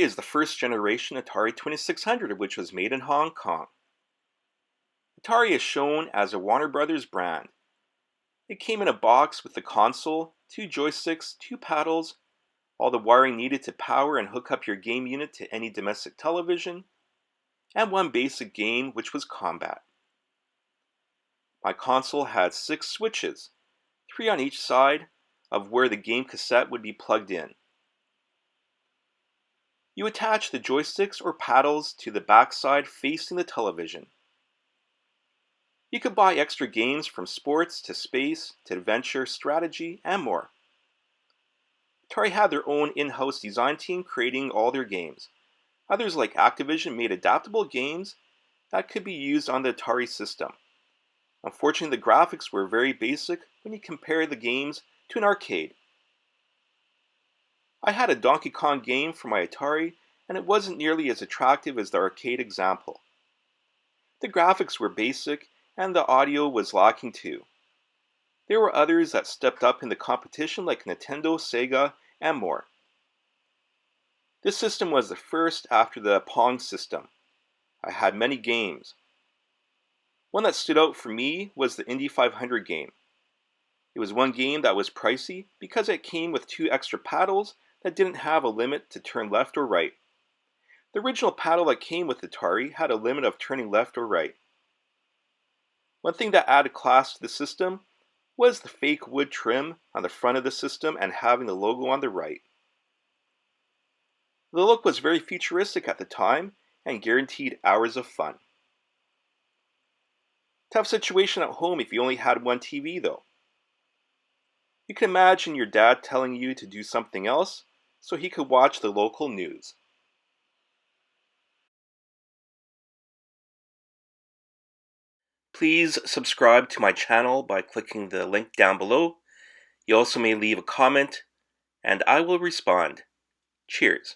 is the first generation Atari 2600, which was made in Hong Kong. Atari is shown as a Warner Brothers brand. It came in a box with the console, 2 joysticks, 2 paddles, all the wiring needed to power and hook up your game unit to any domestic television, and 1 basic game, which was Combat. My console had 6 switches, 3 on each side of where the game cassette would be plugged in. You attach the joysticks or paddles to the backside facing the television. You could buy extra games from sports to space to adventure, strategy, and more. Atari had their own in-house design team creating all their games. Others like Activision made adaptable games that could be used on the Atari system. Unfortunately, the graphics were very basic when you compare the games to an arcade. I had a Donkey Kong game for my Atari, and it wasn't nearly as attractive as the arcade example. The graphics were basic, and the audio was lacking too. There were others that stepped up in the competition like Nintendo, Sega, and more. This system was the first after the Pong system. I had many games. One that stood out for me was the Indy 500 game. It was one game that was pricey because it came with 2 extra paddles that didn't have a limit to turn left or right. The original paddle that came with Atari had a limit of turning left or right. One thing that added class to the system was the fake wood trim on the front of the system and having the logo on the right. The look was very futuristic at the time and guaranteed hours of fun. Tough situation at home if you only had one TV though. You can imagine your dad telling you to do something else so he could watch the local news. Please subscribe to my channel by clicking the link down below. You also may leave a comment and I will respond. Cheers.